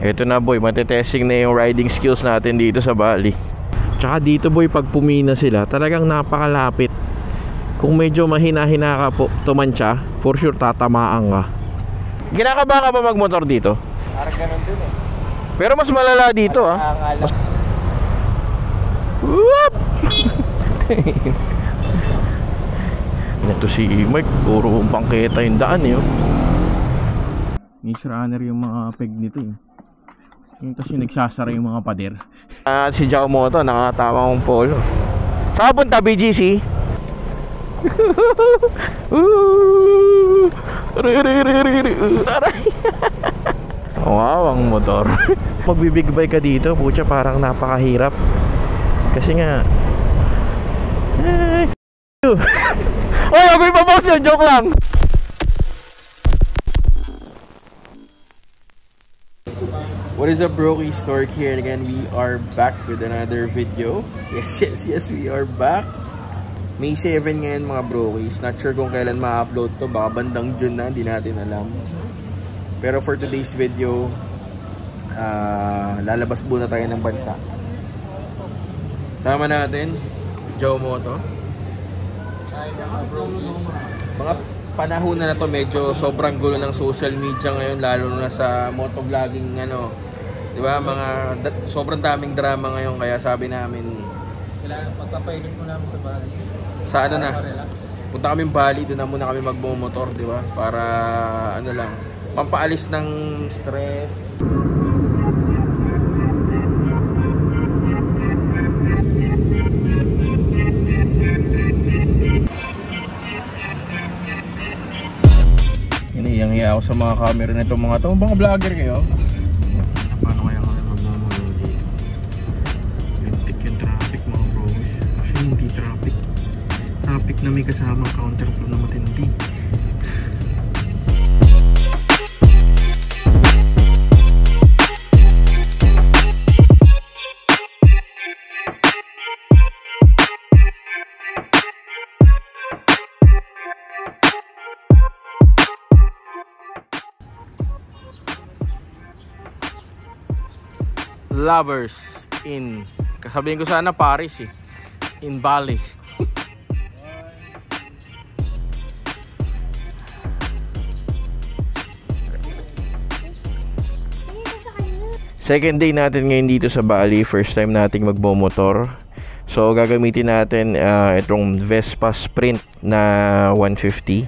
Ito na boy, matetesting na yung riding skills natin dito sa Bali. Tsaka dito boy, pag pumina sila, talagang napakalapit. Kung medyo mahina-hina ka po, tumansya, for sure tatamaan ka. Kinakaba ka ba magmotor dito? Parang ganun dun eh. Pero mas malala dito Whoop! Ito si Mike, puro pangketa yung daan eh. Maze runner yung mga peg nito eh. Yung kasi nagsasara yung mga pader. Si Jao Moto, nakatama kong polo. Saan punta BGC? Wow, ang motor. Magbibig bike ka dito, pucha, parang napakahirap. Kasi nga Oy, ako ipapost yun, joke lang. What is up, Broky? Stork here, and again we are back with another video. Yes, we are back. May 7 ngayon mga Brokies. Not sure kung kailan ma-upload to. Baka bandang June na, hindi natin alam. Pero for today's video, lalabas muna tayo ng bansa. Sama natin Jao Moto. Mga Brokies, mga panahon na to medyo sobrang gulo ng social media ngayon, lalo na sa motovlogging di ba, sobrang daming drama ngayon, kaya sabi namin kailangan magpapainit mo namin sa Bali. Sa punta kami Bali, doon na muna kami magmo-motor, di ba, para lang, pampaalis ng stress. Hinihiyang-hiya ako sa mga camera na itong mga to. Mga vlogger kayo? Paano kaya kami magmamulong dito? Lintik yung traffic mga bros. Actually hindi traffic. Traffic na may kasamang counterflow na matindi. Lovers in, kasabihin ko sana Paris eh, in Bali. Second day natin ngayon dito sa Bali. First time nating magbomotor. So gagamitin natin itong Vespa Sprint na 150.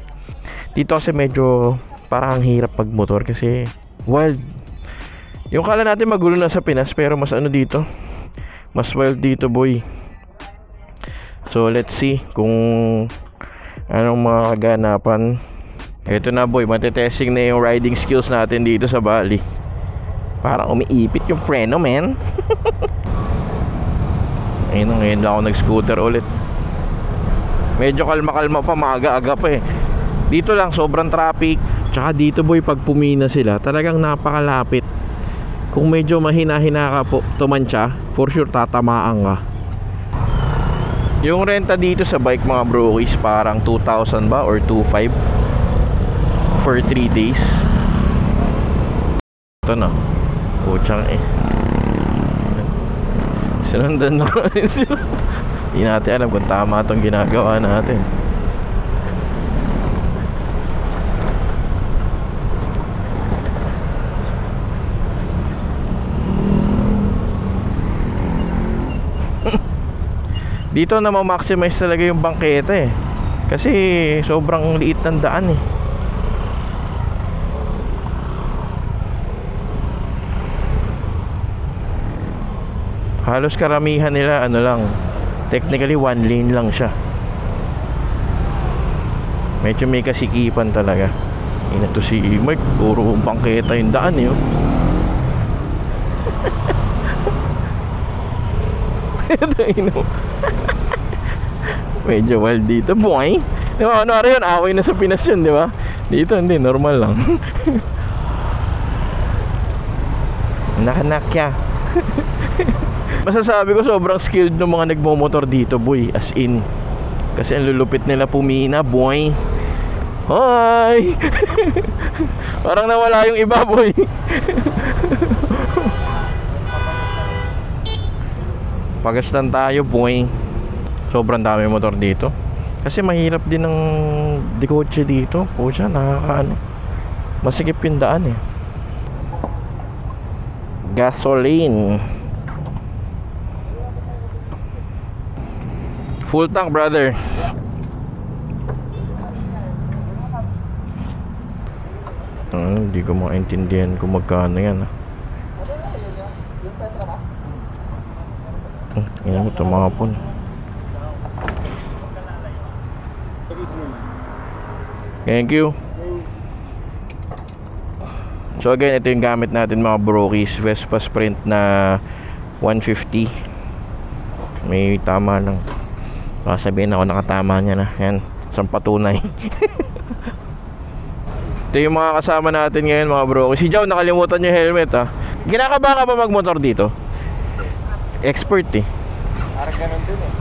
Dito kasi medyo parang hirap magmotor kasi wild. Yung kala natin magulo na sa Pinas, pero mas dito, mas wild dito boy. So let's see kung anong mga kaganapan. Ito na boy, matetesting na yung riding skills natin dito sa Bali. Parang umiipit yung preno, man. Ayun, ngayon lang ako nag-scooter ulit. Medyo kalma-kalma pa, maaga-aga pa eh. Dito lang sobrang traffic. Tsaka dito boy, pag pumina sila, talagang napakalapit. Kung medyo mahina-hina ka po, tumansya, for sure tatamaan ka. Yung renta dito sa bike mga Brokies, parang 2,000 ba or 2,500 for 3 days. Ito na, putsang eh, sinundan na sila. Hindi natin alam kung tama itong ginagawa natin. Dito na ma-maximize talaga yung bangketa eh, kasi sobrang liit ng daan eh. Halos karamihan nila lang, technically 1 lane lang siya. Medyo may kasikipan talaga. Ito si Mike, puro bangketa yung daan eh. Medyo wild dito boy. Di ba, ano yun, away na sa Pinas yun, di ba? Dito hindi, normal lang. Nakanakya. Masasabi ko sobrang skilled ng mga nagmomotor dito boy, as in. Kasi ang lulupit nila pumina boy. Hi. Parang nawala yung iba boy. Pagastan tayo, boy. Sobrang dami motor dito. Kasi mahirap din ng dikotse dito. Pucha, nakakaano. Masikip yung daan eh. Gasoline. Full tank, brother. Hindi ko maintindihan kung magkano yan. Yan mo tumapon. Thank you. So again, ito yung gamit natin mga brokies. Vespa Sprint na 150. May tama lang. Baka sabihin ako nakatama niya na. Yan, isang patunay. Ito yung mga kasama natin ngayon mga brokies. Si Jow, nakalimutan yung helmet ha. Kinakaba ka ba magmotor dito? Expert eh. Parang ganun dun eh.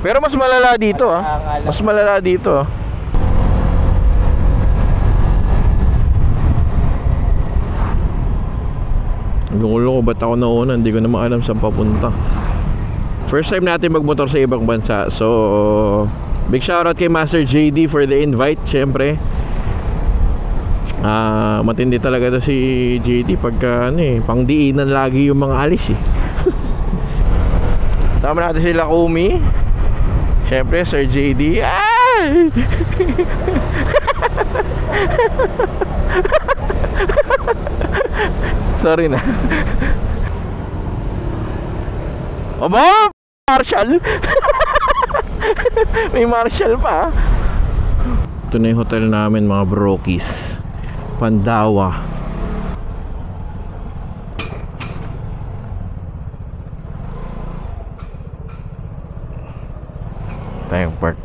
Pero mas malala dito ah. Mas malala dito ah. Lolo ko, ba't ako nauna? Hindi ko naman alam saan papunta. First time natin magmotor sa ibang bansa. So big shoutout kay Master JD for the invite. Siyempre matindi talaga to si JD. Pagka ano eh, pangdiinan lagi yung mga alis eh. Sama natin sila Kumi. Siyempre Sir JD. Sorry na. Aba, Marshall. May Marshall pa. Ito na yung hotel namin mga brokies. Pandawa. Tayong park.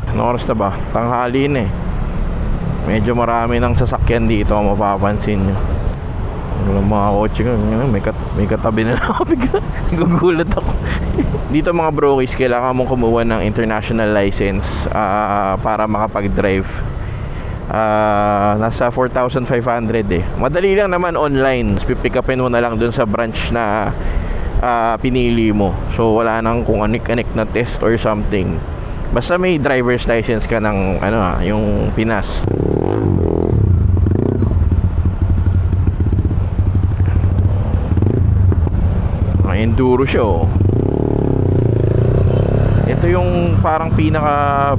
Anong oras na ba? Tanghali na eh. Medyo marami ng sasakyan dito kung mapapansin nyo. Ano mga kotse ko, may katabi na ako bigla. Gugulat ako. Dito mga brokies, kailangan mong kumuha ng international license para makapag-drive. Nasa 4,500 eh. Madali lang naman online. Pipick upin mo na lang dun sa branch na pinili mo. So wala nang kung anik-anik na test or something. Basta may driver's license ka ng yung Pinas. Enduro siya oh. Ito yung parang pinaka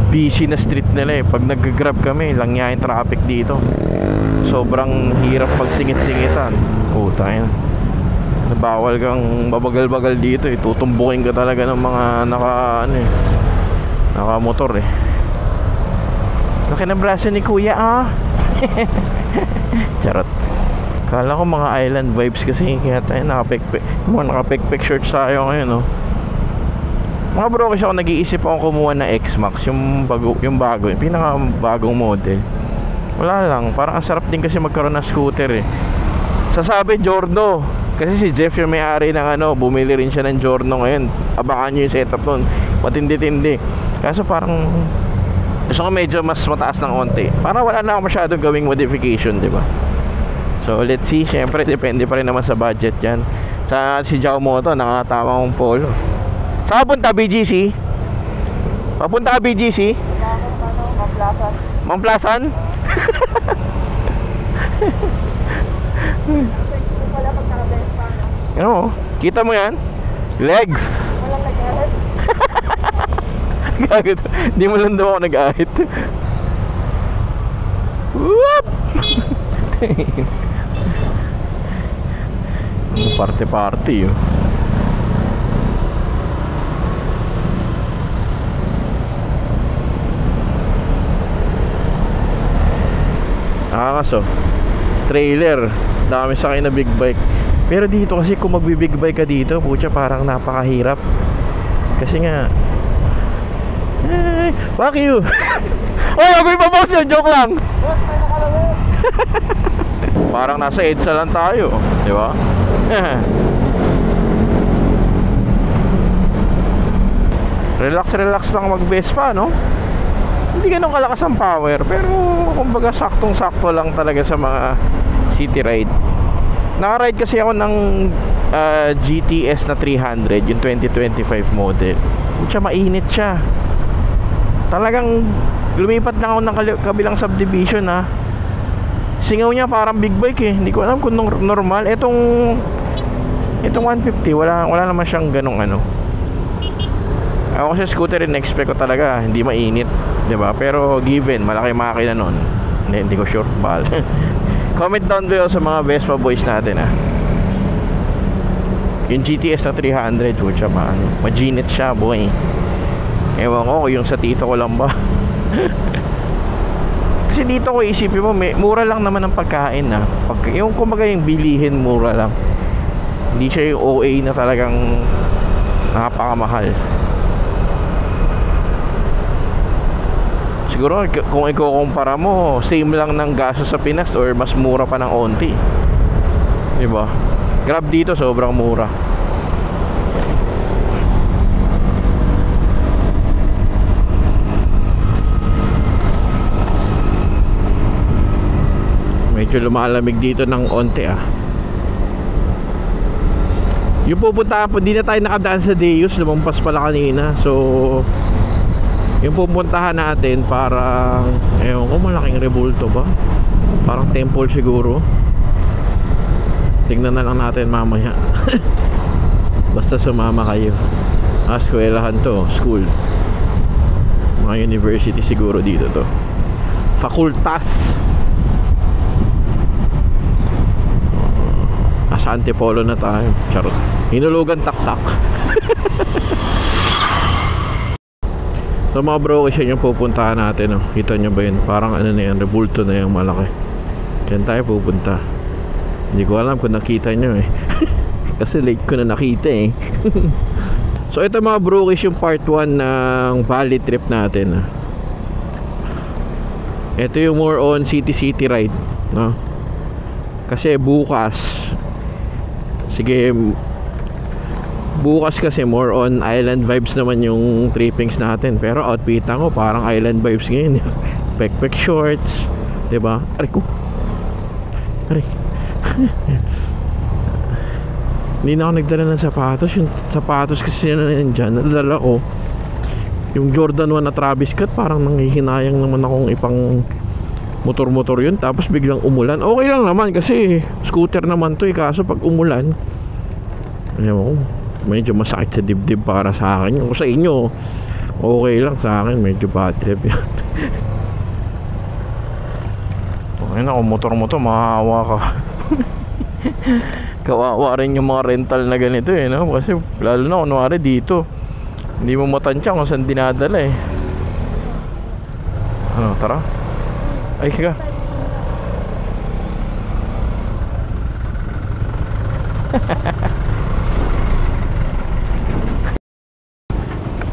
busy na street nila eh. Pag nag-grab kami, langyain traffic dito. Sobrang hirap pag singit-singitan. Tayo. Bawal kang babagal-bagal dito eh. Tutumbukin ka talaga ng mga naka-motor eh. Laki ng braso ni kuya ah. Charot. Kala ko mga island vibes kasi. Kaya tayo naka-pek-pek shorts tayo ngayon oh. Mga bro, kasi ako nag-iisip akong kumuha na X-Max. Yung bago, yung pinaka-bagong model. Wala lang, parang ang sarap din kasi magkaroon ng scooter eh. Sasabi Giorno. Kasi si Jeff yung may-ari ng bumili rin siya ng Giorno ngayon. Abangan nyo yung setup nun. Matindi-tindi. Kaso parang gusto ko medyo mas mataas ng onte. Parang wala na ako masyadong gawing modification, di ba? So let's see. Syempre depende pa rin naman sa budget yan. Si Jao Moto, nakatama kong polo. Saan punta BGC? Papunta ka BGC? Mamplasan. Mamplasan? Ano? Kita mo yan? Legs. Walang nag-ahit. Gagod. Hindi mo lang daw ako nag-ahit. Whoop! Party-party oh. Nakakas oh. Trailer. Dami sakay na big bike. Pero dito kasi kung magbi-big bike ka dito, putya parang napakahirap. Kasi nga fuck you. Oy, agoy pa boss yun, joke lang. Boss, may nakalawin. Parang nasa EDSA lang tayo, di ba? Relax lang mag-Vespa, no? Hindi ganun kalakas ang power, pero kumbaga saktong-sakto lang talaga sa mga city ride. Naka-ride kasi ako ng GTS na 300, yung 2025 model. Siya mainit siya. Talagang lumipat lang ako ng kabilang subdivision ha. Singaw niya parang big bike eh. Hindi ko alam kung normal. Itong 150 wala naman siyang ganong ano. Ako sa scooter in-expect ko talaga hindi mainit, 'di ba? Pero given malaki makina noon. Hindi ko sure bal. Comment down below sa mga Vespa boys natin ha. Yung GTS na 300 siya maginit siya boy. Ewan ko yung sa tito ko lang ba. Kasi dito ko isipin mo mura lang naman ang pagkain na yung kumbaga yung bilihin mura lang. Hindi siya yung OA na talagang napakamahal. Siguro kung ikukumpara mo, same lang ng gasto sa Pinas or mas mura pa ng onti. Diba? Grab dito sobrang mura. Medyo lumalamig dito ng onti ah. Yung pupuntahan po, di na tayo nakadaan sa Deus, lumampas pala kanina. So yung pupuntahan natin parang ewan ko, malaking rebulto ba? Parang temple siguro. Tingnan na lang natin mamaya. Basta sumama kayo. Eskwelahan to, school. Mga university siguro dito to. Fakultas. Nasa Antipolo na tayo. Charot. Hinulugan taktak. So mga bro, kasi yung pupuntahan natin, oh. Kita nyo ba yun? Parang ano na yan, rebulto na yung malaki. Diyan tayo pupunta. Hindi ko alam kung nakita nyo eh. Kasi late ko na nakita eh. So ito mga bro, is yung part 1 ng Bali trip natin. Ito yung more on city-city ride, no? Kasi bukas, sige, bukas kasi more on island vibes naman yung trippings natin. Pero outfitan ko parang island vibes ngayon. Backpack shorts, 'di ba? Aray ko. Aray. Hindi na ako nagdala ng sapatos. Yung sapatos kasi na nandyan, nadala ko yung Jordan 1 na Travis Scott. Parang nanghihinayang naman akong ipang motor-motor yun. Tapos biglang umulan. Okay lang naman kasi scooter naman to eh. Kaso pag umulan, ayaw ko, medyo masakit sa dibdib para sa akin. Kung sa inyo okay lang, sa akin medyo bad trip yan. Okay na, kung motor mo to maawa ka. Kawawa rin yung mga rental na ganito eh, no? Kasi lalo na kunwari dito, hindi mo matansya kung saan dinadala eh. Ano, tara. Ay, sige.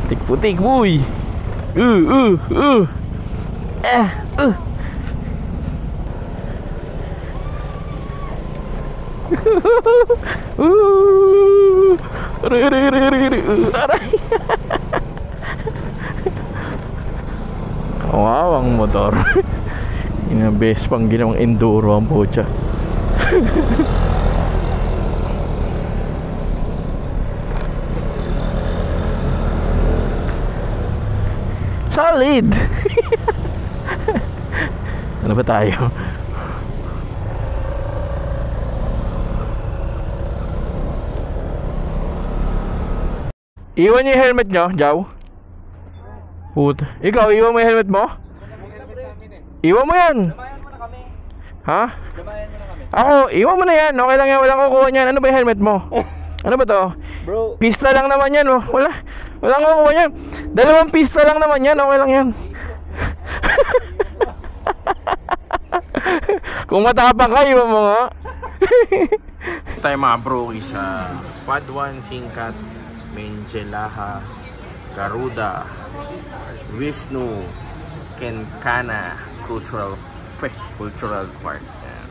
Tik-putik boy. Aray. Wow, ang motor. Yung best pang ginawang enduro ang pocha. Solid. Ano ba tayo? Iwan niyo yung helmet nyo, Jaw. Puta. Ikaw, iwan mo yung helmet mo? Iwan mo yan. Ha? Ako, iwan mo na yan. Okay lang yan, walang kukuha niyan. Ano ba yung helmet mo? Ano ba to? Bro, Pista lang naman yan, oh. Walang kukuha niyan. 2 pista lang naman yan, okay lang yan. Kung matapang ka, iwan mo nga. Tayo mga bro sa Paduan, Singkat, Menjelaha, Garuda, Vishnu, Kencana Cultural Park. Ayan.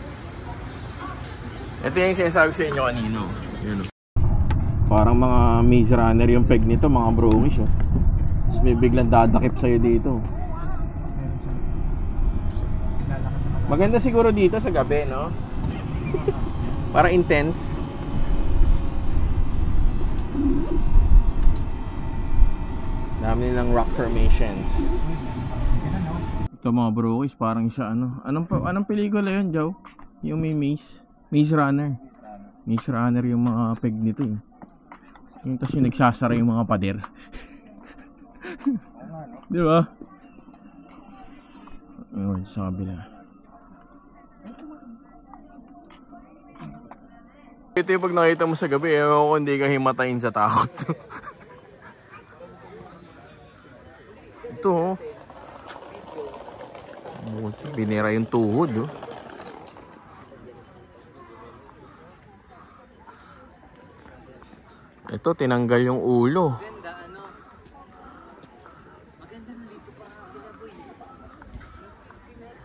Ito yung sinasabi sa inyo kanino. Yun. Parang mga maze runner yung peg nito mga broish. Oh. Tapos may biglang dadakip sa'yo dito. Maganda siguro dito sa gabi, no? Parang intense. Dami nilang rock formations. Ito mga bro, is parang siya ano. Anong pelikula yun, Joe? Yung may maze. Maze Runner. Maze Runner yung mga peg nito eh. Yung tas yung nagsasara yung mga pader. Di ba? Ayun, sa kabila. Ito yung pag nakita mo sa gabi, ewan ko hindi ka himatayin sa takot. Ito oh. Binira yung tuhod oh. Ito tinanggal yung ulo. Maganda na dito pa sila boy.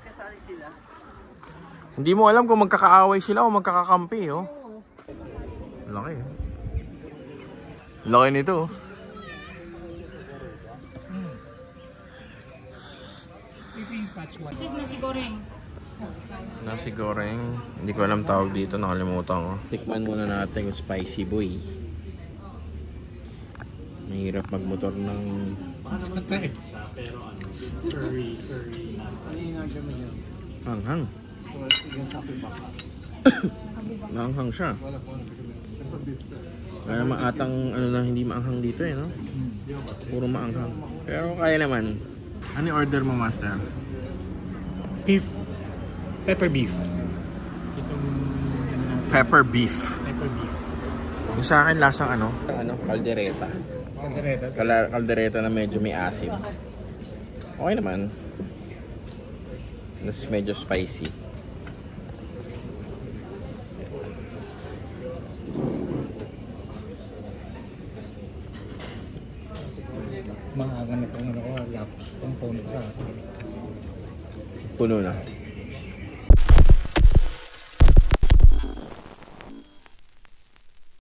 Kasali sila. Hindi mo alam kung magkakaaway sila o magkakakampi oh. Laki oh. Laki nito oh. This is nasi goreng. Nasi goreng. Hindi ko alam tawag dito, nakalimutan ko. Tikman muna natin yung spicy boy. Mahirap magmotor ng hanghang. Maanghang siya. Kaya naman atang ano na hindi maanghang dito eh no? Puro maanghang. Pero kaya naman. Ano order mo, master? Beef. Pepper beef. Itong Pepper beef. pepper beef. Yung sa akin lasang ano? Caldereta. Caldereta. Caldereta na medyo may asim. Okay naman. Mas medyo spicy. Maaga na itong ano ko, lapos. Itong phone ko sa akin. Puno na.